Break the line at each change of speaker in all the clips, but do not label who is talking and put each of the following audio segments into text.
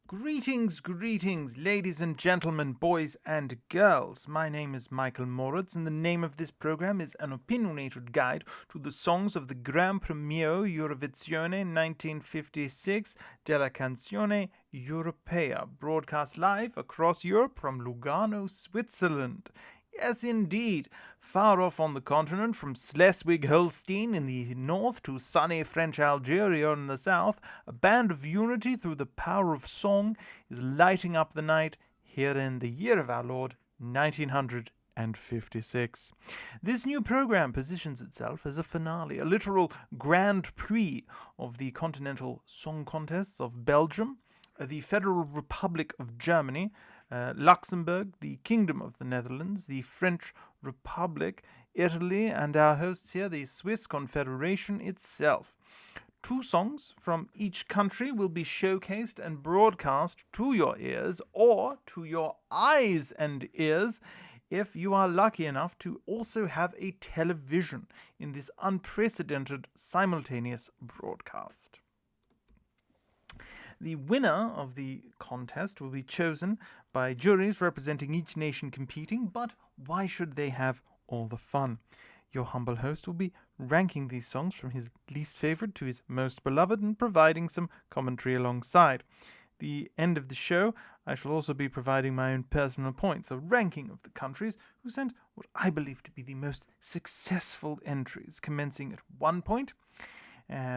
Greetings, ladies and gentlemen, boys and girls. My name is Michael Moritz, and the name of this program is an opinionated guide to the songs of the Gran Premio Eurovisione 1956 della Canzone Europea, broadcast live across Europe from Lugano, Switzerland. Yes, indeed. Far off on the continent, from Schleswig-Holstein in the north to sunny French Algeria in the south, a band of unity through the power of song is lighting up the night here in the year of our Lord, 1956. This new program positions itself as a finale, a literal Grand Prix of the Continental Song Contests of Belgium, the Federal Republic of Germany, Luxembourg, the Kingdom of the Netherlands, the French Republic, Italy, and our hosts here, the Swiss Confederation itself. 2 songs from each country will be showcased and broadcast to your ears or to your eyes and ears if you are lucky enough to also have a television in this unprecedented simultaneous broadcast. The winner of the contest will be chosen by juries representing each nation competing, but why should they have all the fun? Your humble host will be ranking these songs from his least favorite to his most beloved and providing some commentary alongside. The end of the show, I shall also be providing my own personal points, a ranking of the countries who sent what I believe to be the most successful entries, commencing at 1 point,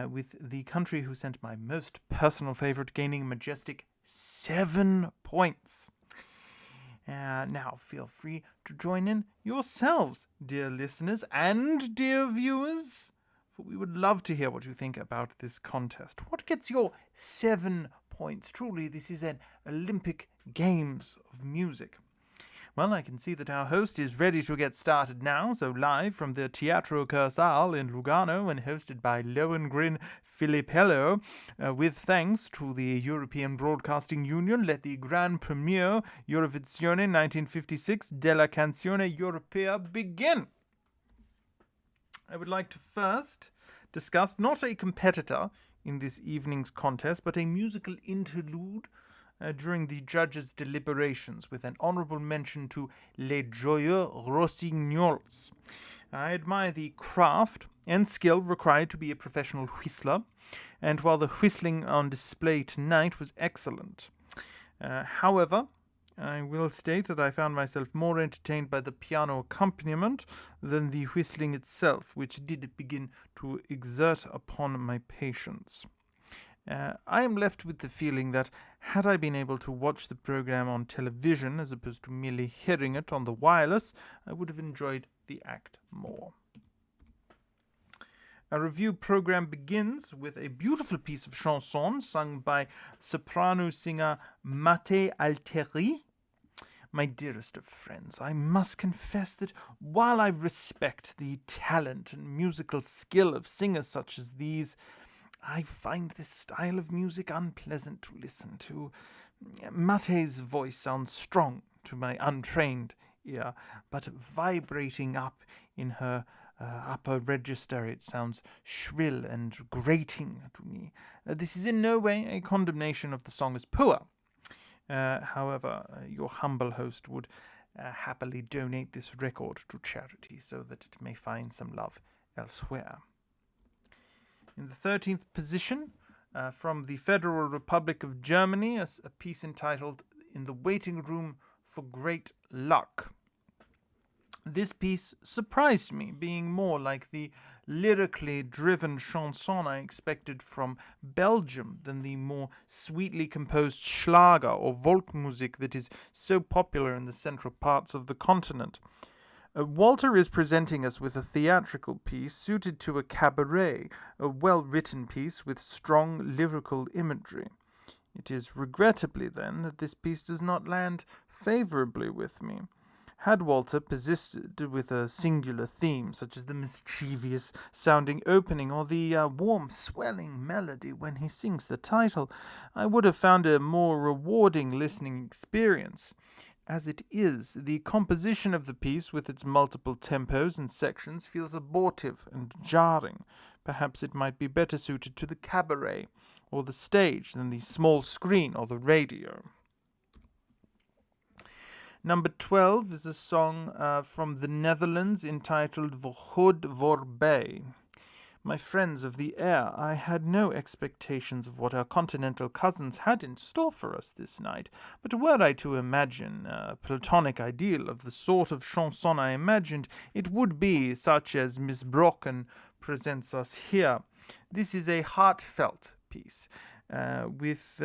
with the country who sent my most personal favorite gaining a majestic 7 points. Now feel free to join in yourselves, dear listeners and dear viewers, for we would love to hear what you think about this contest. What gets your 7 points? Truly, this is an Olympic Games of music. Well, I can see that our host is ready to get started now, so live from the Teatro Cursal in Lugano and hosted by Lohengrin Filippello, with thanks to the European Broadcasting Union, let the Gran Premio Eurovisione 1956 della Canzone Europea begin. I would like to first discuss not a competitor in this evening's contest, but a musical interlude during the judges' deliberations, with an honourable mention to Les Joyeux Rossignols. I admire the craft and skill required to be a professional whistler, and while the whistling on display tonight was excellent. However, I will state that I found myself more entertained by the piano accompaniment than the whistling itself, which did begin to exert upon my patience. I am left with the feeling that had I been able to watch the program on television as opposed to merely hearing it on the wireless, I would have enjoyed the act more. Our review program begins with a beautiful piece of chanson sung by soprano singer Mate Alteri. My dearest of friends, I must confess that while I respect the talent and musical skill of singers such as these, I find this style of music unpleasant to listen to. Mate's voice sounds strong to my untrained ear, but vibrating up in her upper register it sounds shrill and grating to me. This is in no way a condemnation of the song as poor. However, your humble host would happily donate this record to charity so that it may find some love elsewhere. In the 13th position, from the Federal Republic of Germany, a piece entitled In the Waiting Room for Great Luck. This piece surprised me, being more like the lyrically driven chanson I expected from Belgium than the more sweetly composed Schlager or Volksmusik that is so popular in the central parts of the continent. Walter is presenting us with a theatrical piece suited to a cabaret, a well-written piece with strong lyrical imagery. It is regrettably, then, that this piece does not land favourably with me. Had Walter persisted with a singular theme, such as the mischievous-sounding opening or the warm, swelling melody when he sings the title, I would have found a more rewarding listening experience. As it is, the composition of the piece, with its multiple tempos and sections, feels abortive and jarring. Perhaps it might be better suited to the cabaret, or the stage than the small screen or the radio. Number 12 is a song from the Netherlands entitled Goed Voorbij. My friends of the air, I had no expectations of what our continental cousins had in store for us this night, but were I to imagine a platonic ideal of the sort of chanson I imagined, it would be such as Miss Brocken presents us here. This is a heartfelt piece. With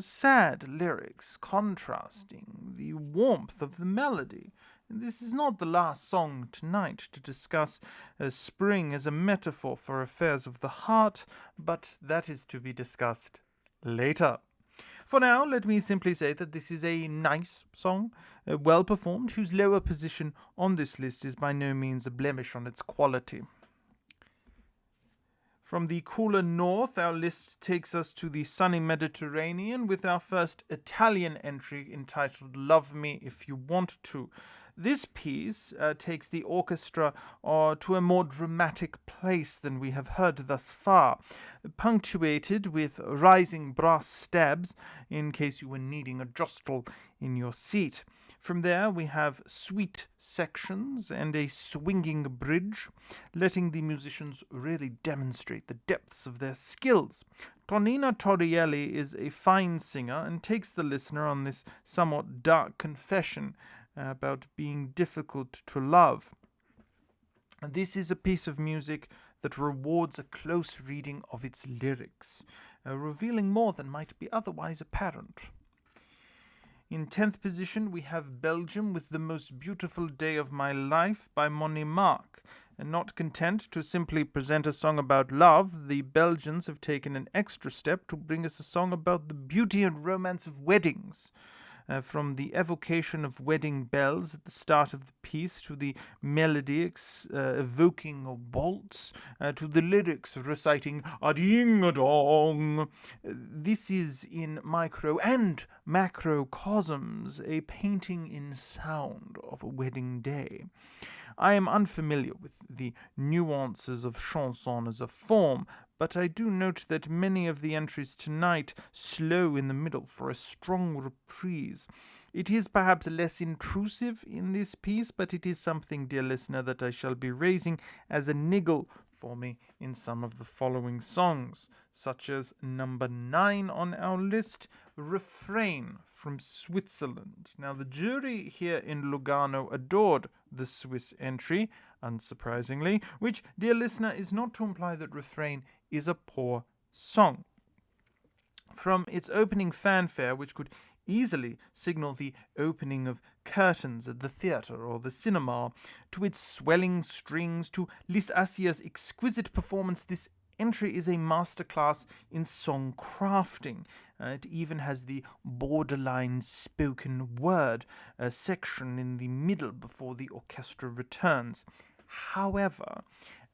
sad lyrics contrasting the warmth of the melody. This is not the last song tonight to discuss spring as a metaphor for affairs of the heart, but that is to be discussed later. For now, let me simply say that this is a nice song, well performed, whose lower position on this list is by no means a blemish on its quality. From the cooler north, our list takes us to the sunny Mediterranean with our first Italian entry entitled Love Me If You Want To. This piece takes the orchestra to a more dramatic place than we have heard thus far, punctuated with rising brass stabs in case you were needing a jostle in your seat. From there, we have sweet sections and a swinging bridge, letting the musicians really demonstrate the depths of their skills. Tonina Torrielli is a fine singer and takes the listener on this somewhat dark confession about being difficult to love. This is a piece of music that rewards a close reading of its lyrics, revealing more than might be otherwise apparent. In 10th position, we have Belgium with The Most Beautiful Day of My Life by Moni Mark. And not content to simply present a song about love, the Belgians have taken an extra step to bring us a song about the beauty and romance of weddings. From the evocation of wedding bells at the start of the piece, to the melody evoking a waltz, to the lyrics reciting a ding-a-dong. This is in micro and macrocosms, a painting in sound of a wedding day. I am unfamiliar with the nuances of chanson as a form, but I do note that many of the entries tonight slow in the middle for a strong reprise. It is perhaps less intrusive in this piece, but it is something, dear listener, that I shall be raising as a niggle for me in some of the following songs, such as number 9 on our list, Refrain from Switzerland. Now, the jury here in Lugano adored the Swiss entry, unsurprisingly, which, dear listener, is not to imply that Refrain is a poor song. From its opening fanfare, which could easily signal the opening of curtains at the theatre or the cinema, to its swelling strings, to Lis Asia's exquisite performance, this entry is a masterclass in song crafting. It even has the borderline spoken word section in the middle before the orchestra returns. However,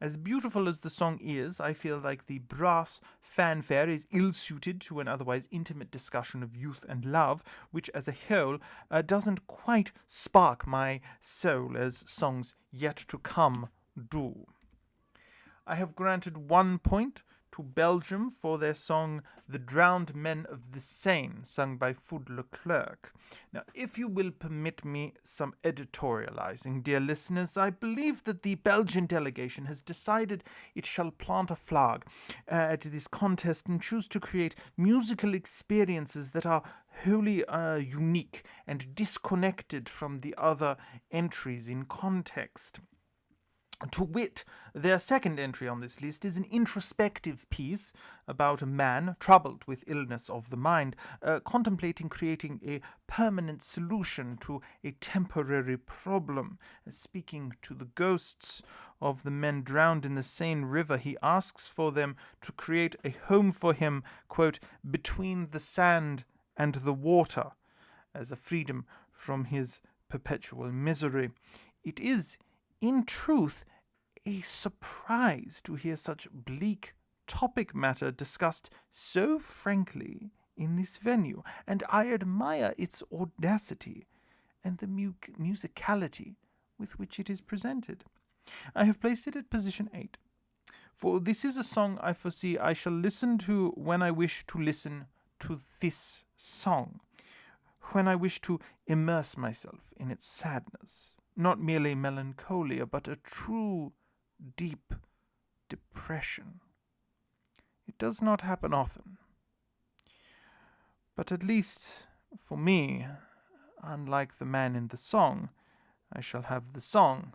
as beautiful as the song is, I feel like the brass fanfare is ill-suited to an otherwise intimate discussion of youth and love, which as a whole doesn't quite spark my soul as songs yet to come do. I have granted 1 point to Belgium for their song The Drowned Men of the Seine, sung by Foud Leclerc. Now, if you will permit me some editorializing, dear listeners, I believe that the Belgian delegation has decided it shall plant a flag at this contest and choose to create musical experiences that are wholly unique and disconnected from the other entries in context. To wit, their second entry on this list is an introspective piece about a man troubled with illness of the mind, contemplating creating a permanent solution to a temporary problem. Speaking to the ghosts of the men drowned in the Seine River, he asks for them to create a home for him, quote, between the sand and the water, as a freedom from his perpetual misery. It is, in truth, a surprise to hear such bleak topic matter discussed so frankly in this venue, and I admire its audacity and the musicality with which it is presented. I have placed it at position 8. For this is a song I foresee I shall listen to when I wish to listen to this song, when I wish to immerse myself in its sadness, not merely melancholia, but a true, deep depression. It does not happen often, but at least for me, unlike the man in the song, I shall have the song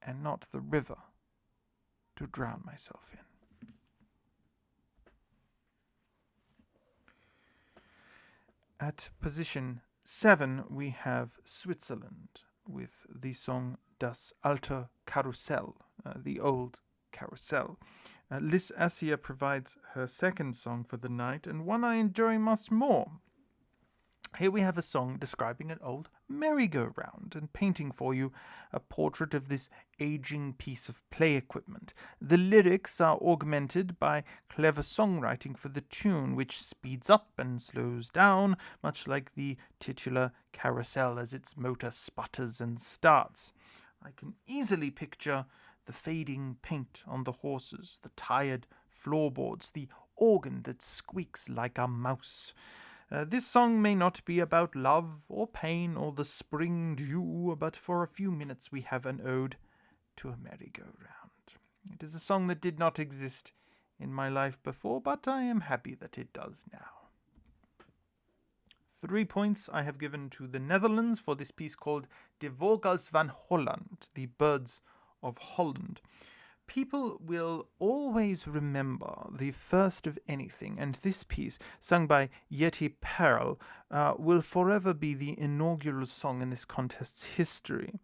and not the river to drown myself in. At position 7, we have Switzerland with the song Das alte Karussell, the old carousel. Liz Assia provides her second song for the night, and one I enjoy much more. Here we have a song describing an old merry-go-round and painting for you a portrait of this aging piece of play equipment. The lyrics are augmented by clever songwriting for the tune, which speeds up and slows down, much like the titular carousel as its motor sputters and starts. I can easily picture the fading paint on the horses, the tired floorboards, the organ that squeaks like a mouse. This song may not be about love or pain or the spring dew, but for a few minutes we have an ode to a merry-go-round. It is a song that did not exist in my life before, but I am happy that it does now. 3 points I have given to the Netherlands for this piece called De Vogels van Holland, the Birds of Holland. People will always remember the first of anything, and this piece, sung by Yeti Perl, will forever be the inaugural song in this contest's history.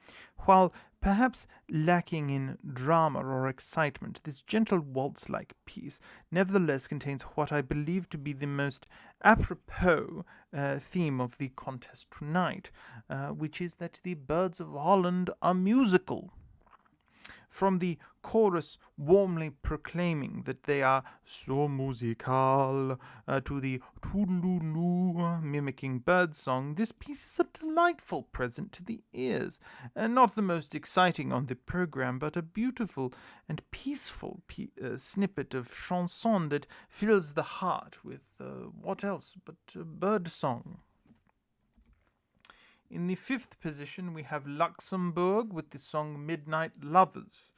While perhaps lacking in drama or excitement, this gentle waltz-like piece nevertheless contains what I believe to be the most apropos theme of the contest tonight, which is that the Birds of Holland are musical. From the chorus warmly proclaiming that they are so musical to the toodaloo mimicking bird song, this piece is a delightful present to the ears. Not the most exciting on the program, but a beautiful and peaceful snippet of chanson that fills the heart with what else but bird song. In the 5th position, we have Luxembourg with the song Midnight Lovers.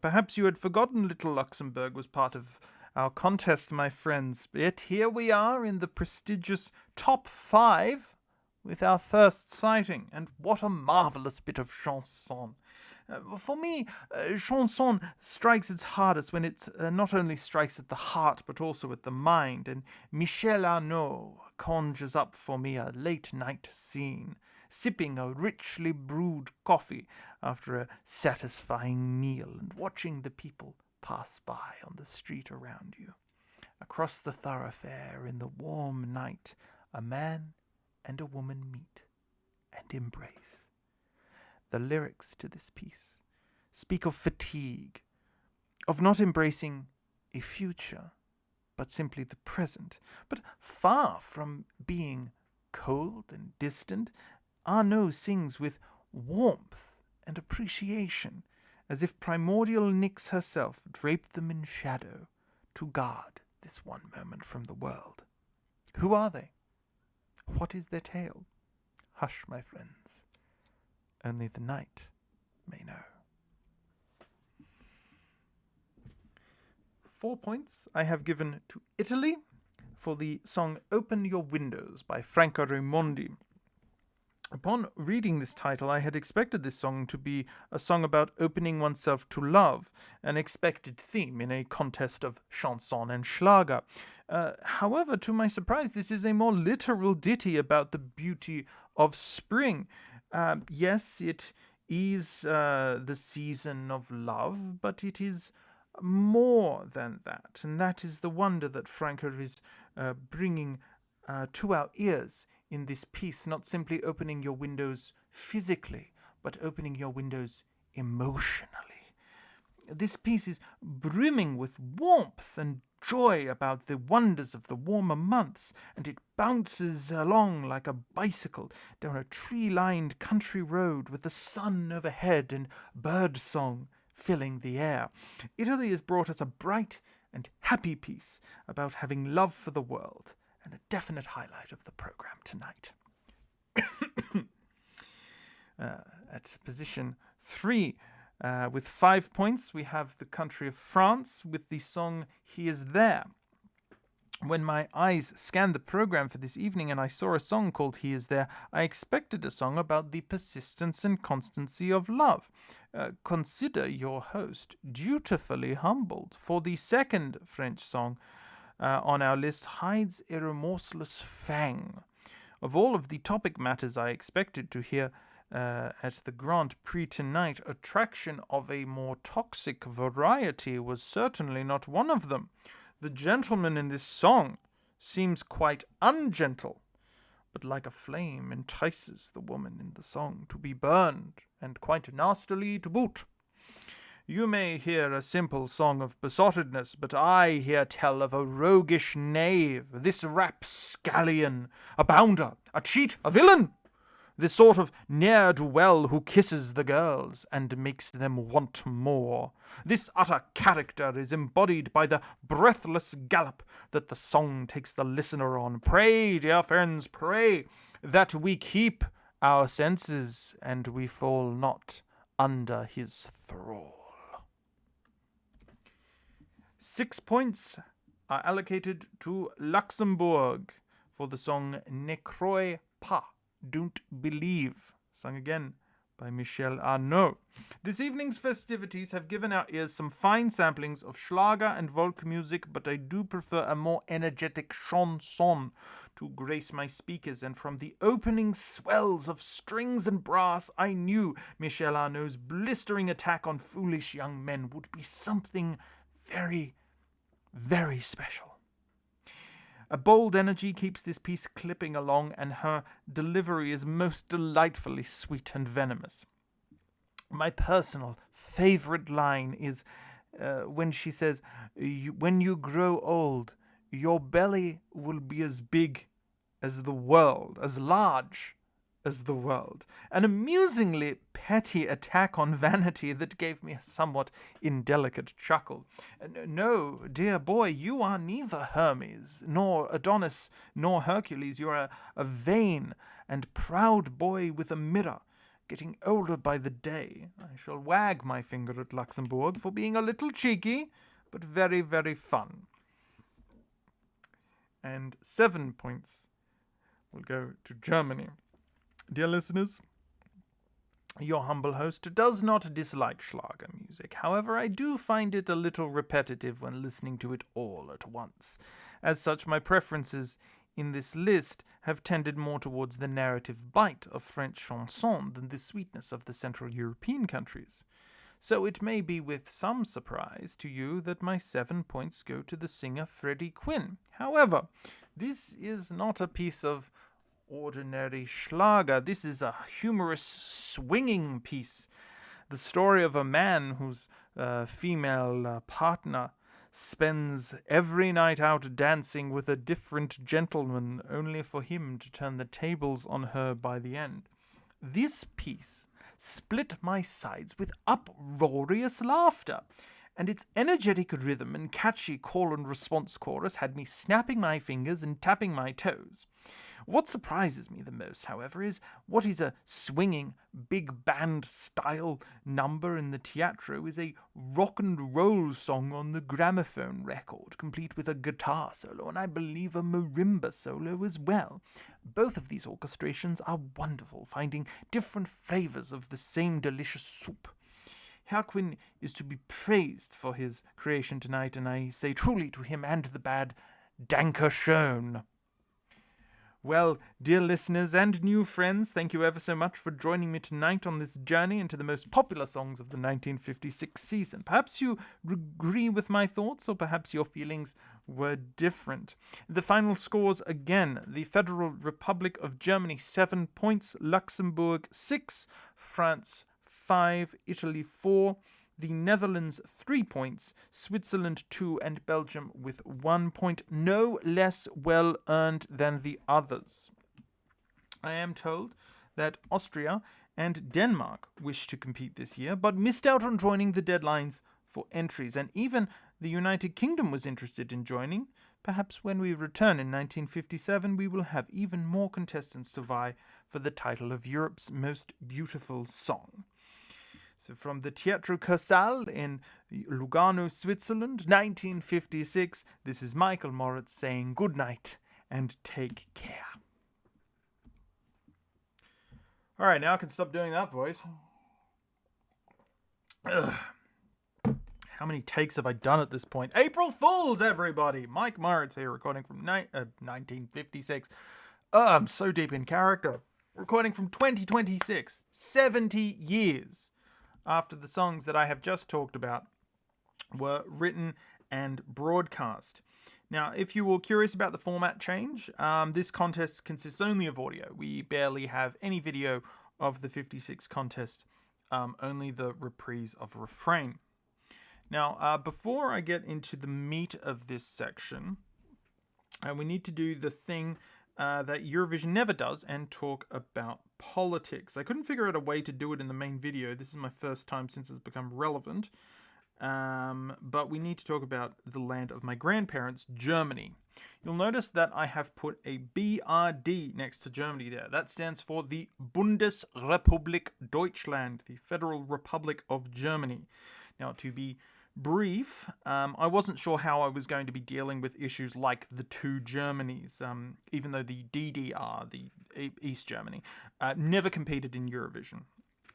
Perhaps you had forgotten Little Luxembourg was part of our contest, my friends, yet here we are in the prestigious top 5 with our first sighting, and what a marvelous bit of chanson. For me, chanson strikes its hardest when it not only strikes at the heart but also at the mind, and Michel Arnaud conjures up for me a late night scene, sipping a richly brewed coffee after a satisfying meal and watching the people pass by on the street around you. Across the thoroughfare in the warm night, a man and a woman meet and embrace. The lyrics to this piece speak of fatigue, of not embracing a future, but simply the present. But far from being cold and distant, Arnaud sings with warmth and appreciation, as if primordial Nyx herself draped them in shadow to guard this one moment from the world. Who are they? What is their tale? Hush, my friends. Only the night may know. 4 points I have given to Italy for the song Open Your Windows by Franco Raimondi. Upon reading this title, I had expected this song to be a song about opening oneself to love, an expected theme in a contest of chanson and schlager. However, to my surprise, this is a more literal ditty about the beauty of spring. Yes, it is the season of love, but it is more than that, and that is the wonder that Franco is bringing to our ears in this piece, not simply opening your windows physically, but opening your windows emotionally. This piece is brimming with warmth and joy about the wonders of the warmer months, and it bounces along like a bicycle down a tree-lined country road with the sun overhead and bird song filling the air. Italy has brought us a bright and happy piece about having love for the world, and a definite highlight of the program tonight. At position 3, with 5 points, we have the country of France with the song He Is There. When my eyes scanned the program for this evening and I saw a song called He Is There, I expected a song about the persistence and constancy of love. Consider your host dutifully humbled, for the second French song on our list hides a remorseless fang. Of all of the topic matters I expected to hear at the Grand Prix tonight, attraction of a more toxic variety was certainly not one of them. The gentleman in this song seems quite ungentle, but like a flame entices the woman in the song to be burned, and quite nastily to boot. You may hear a simple song of besottedness, but I hear tell of a roguish knave, this rapscallion, a bounder, a cheat, a villain, this sort of ne'er-do-well who kisses the girls and makes them want more. This utter character is embodied by the breathless gallop that the song takes the listener on. Pray, dear friends, pray that we keep our senses and we fall not under his thrall. 6 points are allocated to Luxembourg for the song Ne crois pas, Don't Believe, sung again by Michel Arnaud. This evening's festivities have given our ears some fine samplings of Schlager and Volk music, but I do prefer a more energetic chanson to grace my speakers, and from the opening swells of strings and brass, I knew Michel Arnaud's blistering attack on foolish young men would be something very, very special. A bold energy keeps this piece clipping along, and her delivery is most delightfully sweet and venomous. My personal favorite line is when she says, when you grow old, your belly will be as big as the world, as large as the world. An amusingly petty attack on vanity that gave me a somewhat indelicate chuckle. No, dear boy, you are neither Hermes, nor Adonis, nor Hercules. You are a vain and proud boy with a mirror, getting older by the day. I shall wag my finger at Luxembourg for being a little cheeky, but very, very fun. And 7 points will go to Germany. Dear listeners, your humble host does not dislike Schlager music. However, I do find it a little repetitive when listening to it all at once. As such, my preferences in this list have tended more towards the narrative bite of French chanson than the sweetness of the Central European countries. So it may be with some surprise to you that my 7 points go to the singer Freddie Quinn. However, this is not a piece of ordinary Schlager. This is a humorous, swinging piece. The story of a man whose female partner spends every night out dancing with a different gentleman, only for him to turn the tables on her by the end. This piece split my sides with uproarious laughter, and its energetic rhythm and catchy call and response chorus had me snapping my fingers and tapping my toes. What surprises me the most, however, is what is a swinging, big band style number in the teatro is a rock and roll song on the gramophone record, complete with a guitar solo and I believe a marimba solo as well. Both of these orchestrations are wonderful, finding different flavors of the same delicious soup. Herr Quinn is to be praised for his creation tonight, and I say truly to him and the bad, Danke schön. Well, dear listeners and new friends, thank you ever so much for joining me tonight on this journey into the most popular songs of the 1956 season. Perhaps you agree with my thoughts, or perhaps your feelings were different. The final scores again: the Federal Republic of Germany 7 points, Luxembourg 6, France 5, Italy 4, the Netherlands 3 points, Switzerland 2, and Belgium with 1 point, no less well earned than the others. I am told that Austria and Denmark wished to compete this year, but missed out on joining the deadlines for entries, and even the United Kingdom was interested in joining. Perhaps when we return in 1957, we will have even more contestants to vie for the title of Europe's most beautiful song. So from the Teatro Casal in Lugano, Switzerland, 1956, this is Michael Moritz saying good night and take care. All right, now I can stop doing that voice. Ugh. How many takes have I done at this point? April Fools, everybody! Mike Moritz here, recording from 1956. I'm so deep in character. Recording from 2026, 70 years after the songs that I have just talked about were written and broadcast. Now, if you were curious about the format change, this contest consists only of audio. We barely have any video of the 56 contest, only the reprise of refrain. Now, before I get into the meat of this section, we need to do the thing that Eurovision never does and talk about politics. I couldn't figure out a way to do it in the main video. This is my first time since it's become relevant. But we need to talk about the land of my grandparents, Germany. You'll notice that I have put a BRD next to Germany there. That stands for the Bundesrepublik Deutschland, the Federal Republic of Germany. Now, to be brief, I wasn't sure how I was going to be dealing with issues like the two Germanys, even though the DDR, the East Germany, never competed in Eurovision.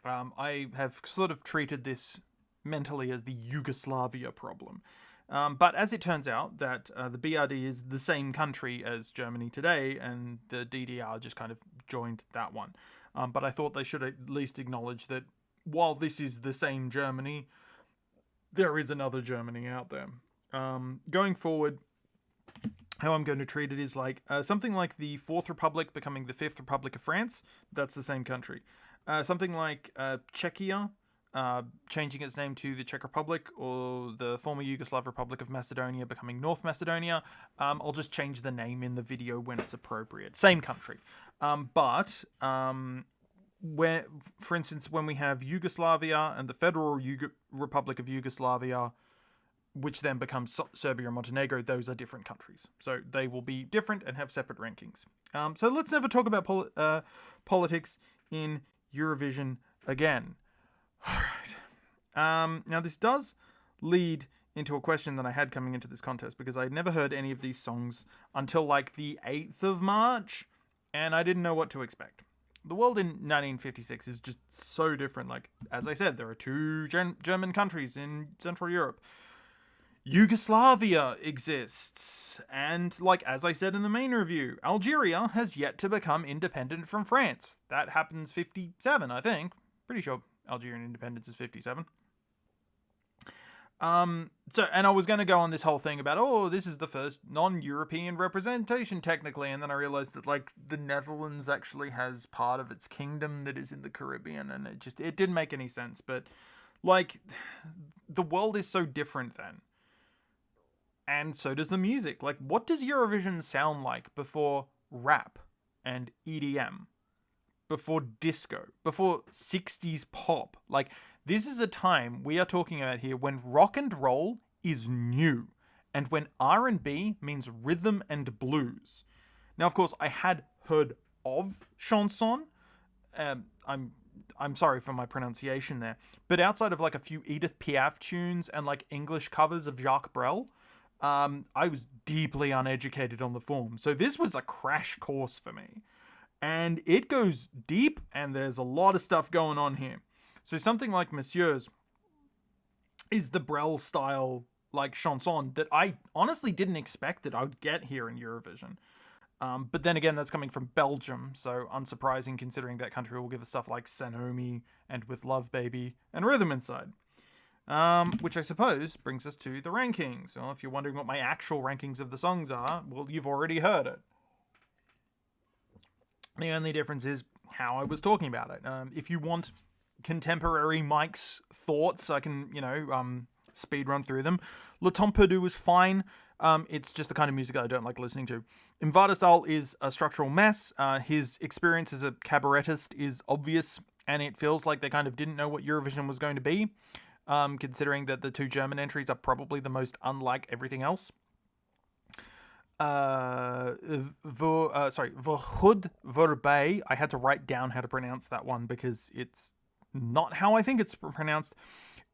I have sort of treated this mentally as the Yugoslavia problem. But as it turns out, that the BRD is the same country as Germany today, and the DDR just kind of joined that one. But I thought they should at least acknowledge that while this is the same Germany, there is another Germany out there. Going forward, how I'm going to treat it is like something like the Fourth Republic becoming the Fifth Republic of France. That's the same country. Something like Czechia changing its name to the Czech Republic, or the former Yugoslav Republic of Macedonia becoming North Macedonia. I'll just change the name in the video when it's appropriate. Same country. Where, for instance, when we have Yugoslavia and the Federal Republic of Yugoslavia, which then becomes Serbia and Montenegro, those are different countries. So they will be different and have separate rankings. So let's never talk about politics in Eurovision again. All right. Now, this does lead into a question that I had coming into this contest, because I had never heard any of these songs until like the 8th of March, and I didn't know what to expect. The world in 1956 is just so different. Like, as I said, there are two German countries in Central Europe. Yugoslavia exists. And, like, as I said in the main review, Algeria has yet to become independent from France. That happens 57, I think. Pretty sure Algerian independence is 57. And I was going to go on this whole thing about, this is the first non-European representation technically, and then I realized that, like, the Netherlands actually has part of its kingdom that is in the Caribbean, and it didn't make any sense. But, like, the world is so different then. And so does the music. Like, what does Eurovision sound like before rap and EDM? Before disco? Before 60s pop? Like, this is a time we are talking about here when rock and roll is new, and when R&B means rhythm and blues. Now, of course, I had heard of chanson. I'm sorry for my pronunciation there, but outside of like a few Edith Piaf tunes and like English covers of Jacques Brel, I was deeply uneducated on the form. So this was a crash course for me, and it goes deep, and there's a lot of stuff going on here. So something like Monsieur's is the Brel style, like, chanson that I honestly didn't expect that I would get here in Eurovision. But then again, that's coming from Belgium, so unsurprising considering that country will give us stuff like Sanomi and With Love Baby and Rhythm Inside. Which I suppose brings us to the rankings. Well, if you're wondering what my actual rankings of the songs are, well, you've already heard it. The only difference is how I was talking about it. If you want contemporary Mike's thoughts, I can, speed run through them. Le Temps Perdu is fine. It's just the kind of music that I don't like listening to. Invadasal is a structural mess. His experience as a cabaretist is obvious, and it feels like they kind of didn't know what Eurovision was going to be, considering that the two German entries are probably the most unlike everything else. Verhud Verbay. I had to write down how to pronounce that one because it's not how I think it's pronounced.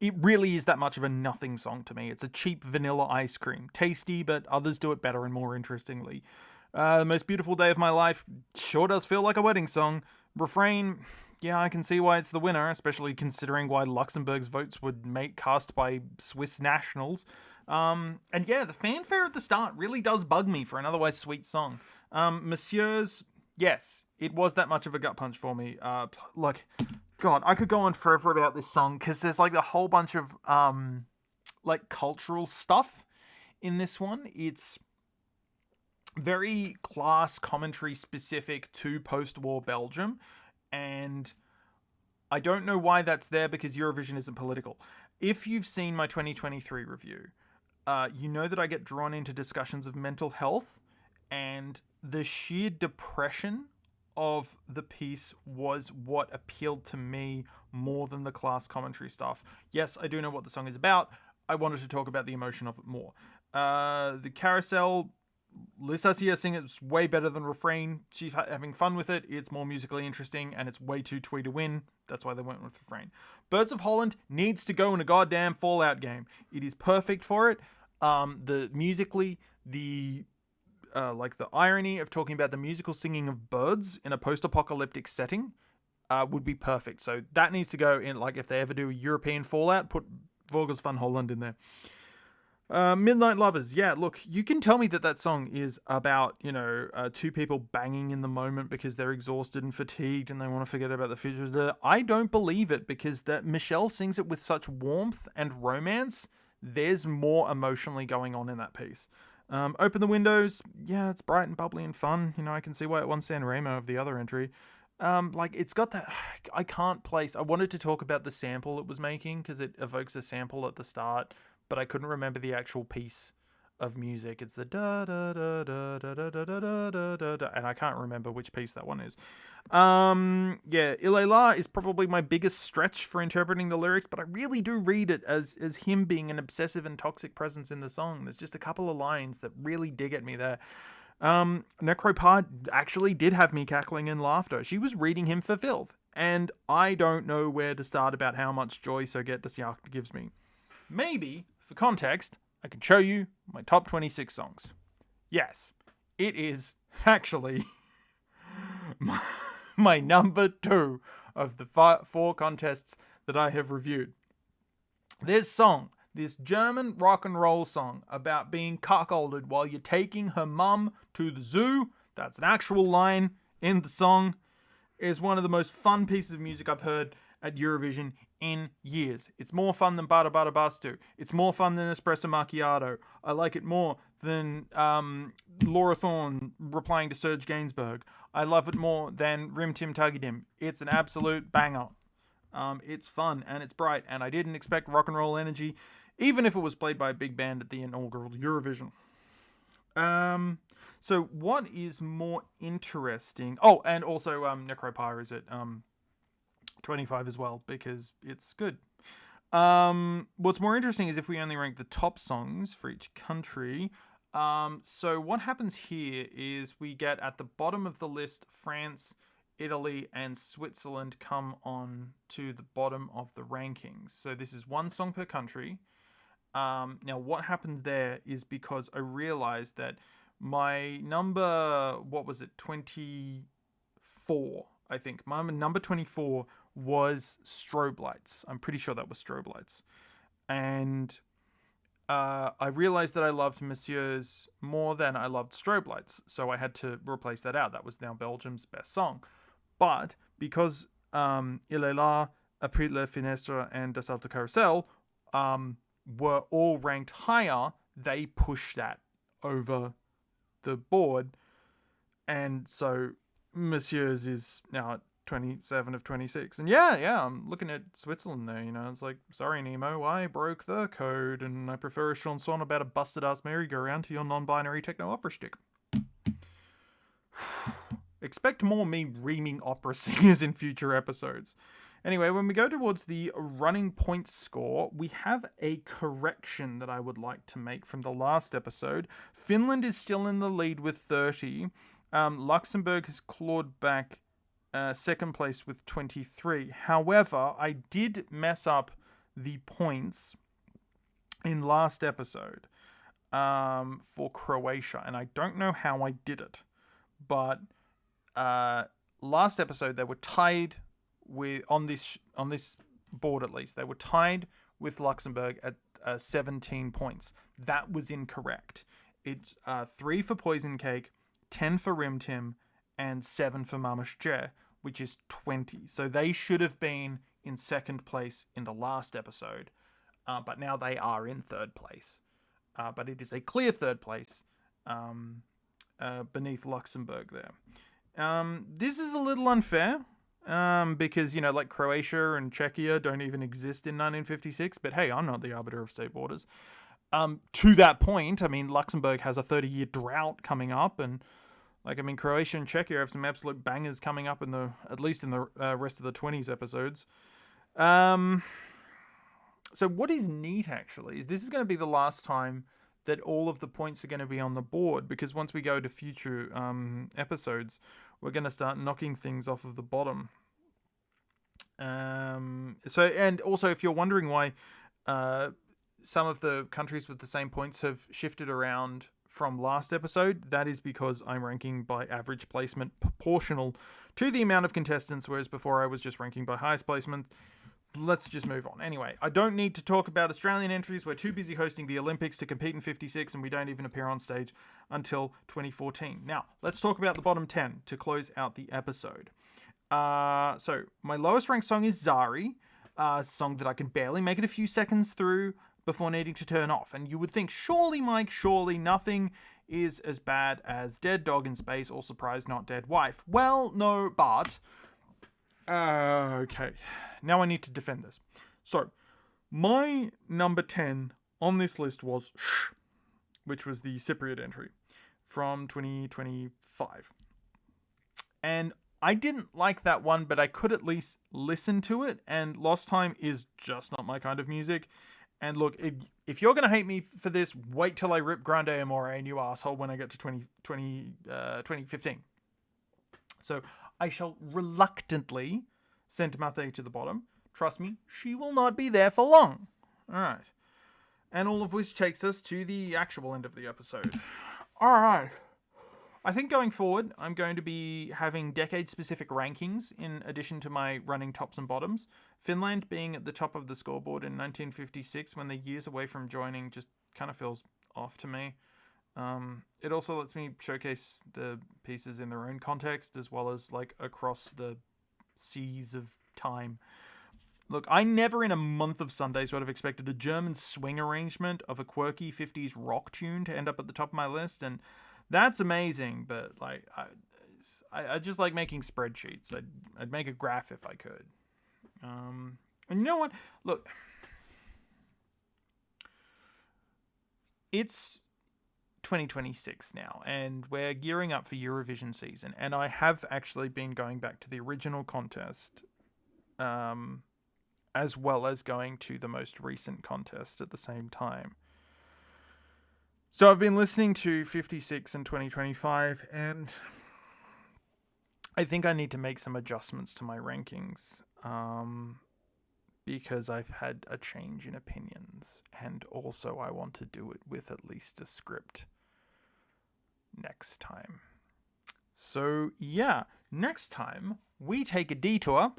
It really is that much of a nothing song to me. It's a cheap vanilla ice cream. Tasty, but others do it better and more interestingly. The most beautiful day of my life sure does feel like a wedding song. Refrain, yeah, I can see why it's the winner, especially considering why Luxembourg's votes would make cast by Swiss nationals. And yeah, the fanfare at the start really does bug me for an otherwise sweet song. Monsieur's, yes, it was that much of a gut punch for me. Like, God, I could go on forever about this song because there's like a whole bunch of like cultural stuff in this one. It's very class commentary specific to post-war Belgium, and I don't know why that's there because Eurovision isn't political. If you've seen my 2023 review, you know that I get drawn into discussions of mental health, and the sheer depression of the piece was what appealed to me more than the class commentary stuff. Yes, I do know what the song is about. I wanted to talk about the emotion of it more. The carousel, Lissacia sing it's way better than Refrain. She's having fun with it. It's more musically interesting, and it's way too twee to win. That's why they went with Refrain. Birds of Holland needs to go in a goddamn Fallout game. It is perfect for it. The musically, the like the irony of talking about the musical singing of birds in a post-apocalyptic setting would be perfect. So that needs to go in, like if they ever do a European Fallout, put Vogels van Holland in there. Midnight Lovers. Yeah, look, you can tell me that song is about, two people banging in the moment because they're exhausted and fatigued and they want to forget about the future. I don't believe it because that Michelle sings it with such warmth and romance. There's more emotionally going on in that piece. Open the Windows. Yeah, it's bright and bubbly and fun. I can see why it won San Remo of the other entry. It's got that. I can't place. I wanted to talk about the sample it was making because it evokes a sample at the start, but I couldn't remember the actual piece of music. It's the da da da da da da da da da da da, and I can't remember which piece that one is. Yeah, Ilela is probably my biggest stretch for interpreting the lyrics, but I really do read it as him being an obsessive and toxic presence in the song. There's just a couple of lines that really dig at me there. Necropod actually did have me cackling in laughter. She was reading him for filth, and I don't know where to start about how much joy So Get Das Jagd gives me. Maybe, for context, I can show you my top 26 songs. Yes, it is actually my number 2 of the 4 contests that I have reviewed. This German rock and roll song about being cuckolded while you're taking her mum to the zoo, that's an actual line in the song, is one of the most fun pieces of music I've heard at Eurovision in years. It's more fun than Bada Bada Bastu. It's more fun than Espresso Macchiato. I like it more than Laura Thorne replying to Serge Gainsbourg. I love it more than Rim Tim Tuggy It's an absolute banger. It's fun and it's bright, and I didn't expect rock and roll energy, even if it was played by a big band at the inaugural Eurovision. So what is more interesting? Oh, and also Necropyre is at 25 as well because it's good. What's more interesting is if we only rank the top songs for each country. So what happens here is we get at the bottom of the list France, Italy, and Switzerland come on to the bottom of the rankings. So this is one song per country. Now what happens there is because I realized that my number, 24, I think. My number 24 was Strobe Lights. I'm pretty sure that was Strobe Lights. And I realized that I loved Monsieur's more than I loved Strobe Lights. So I had to replace that out. That was now Belgium's best song. But because Il est là, Après la Finestre, and Das Alte Carousel were all ranked higher, they pushed that over the board. And so Monsieur's is now at 27 of 26. And yeah, I'm looking at Switzerland there, It's like, sorry, Nemo, I broke the code, and I prefer a chanson about a busted-ass merry-go-round to your non-binary techno-opera shtick. Expect more me reaming opera singers in future episodes. Anyway, when we go towards the running points score, we have a correction that I would like to make from the last episode. Finland is still in the lead with 30. Luxembourg has clawed back second place with 23. However, I did mess up the points in last episode for Croatia, and I don't know how I did it, but last episode they were tied with on this board, at least they were tied with Luxembourg at 17 points. That was incorrect. It's 3 for Poison Cake, 10 for Rim Tim, and 7 for Mamash Jer, which is 20. So they should have been in second place in the last episode, but now they are in third place. But it is a clear third place beneath Luxembourg there. This is a little unfair because, like Croatia and Czechia don't even exist in 1956. But hey, I'm not the arbiter of state borders. To that point, Luxembourg has a 30-year drought coming up, and Croatia and Czechia have some absolute bangers coming up at least in the rest of the 20s episodes. So what is neat, actually, is this is going to be the last time that all of the points are going to be on the board, because once we go to future episodes, we're going to start knocking things off of the bottom. And also, if you're wondering why some of the countries with the same points have shifted around from last episode, that is because I'm ranking by average placement proportional to the amount of contestants, whereas before I was just ranking by highest placement. Let's just move on. Anyway, I don't need to talk about Australian entries. We're too busy hosting the Olympics to compete in 56, and we don't even appear on stage until 2014. Now, let's talk about the bottom 10 to close out the episode. So, my lowest ranked song is Zari, a song that I can barely make it a few seconds through before needing to turn off. And you would think, surely, Mike, surely nothing is as bad as Dead Dog in Space or Surprise Not Dead Wife. Well, no, but... okay, now I need to defend this. So, my number 10 on this list was Shh, which was the Cypriot entry from 2025. And I didn't like that one, but I could at least listen to it, and Lost Time is just not my kind of music. And look, if you're going to hate me for this, wait till I rip Grande Amore a new asshole when I get to 2015. So, I shall reluctantly send Mathe to the bottom. Trust me, she will not be there for long. Alright. And all of which takes us to the actual end of the episode. Alright. I think going forward, I'm going to be having decade-specific rankings in addition to my running tops and bottoms. Finland being at the top of the scoreboard in 1956 when they're years away from joining just kind of feels off to me. It also lets me showcase the pieces in their own context as well as across the seas of time. Look, I never in a month of Sundays would have expected a German swing arrangement of a quirky 50s rock tune to end up at the top of my list, and that's amazing, but I just like making spreadsheets. I'd make a graph if I could. And you know what? Look, it's 2026 now, and we're gearing up for Eurovision season, and I have actually been going back to the original contest, as well as going to the most recent contest at the same time. So I've been listening to 56 and 2025, and I think I need to make some adjustments to my rankings, because I've had a change in opinions, and also I want to do it with at least a script next time. So yeah, next time we take a detour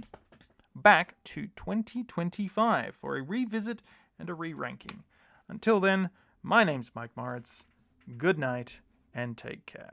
back to 2025 for a revisit and a re-ranking. Until then, my name's Mike Moritz. Good night and take care.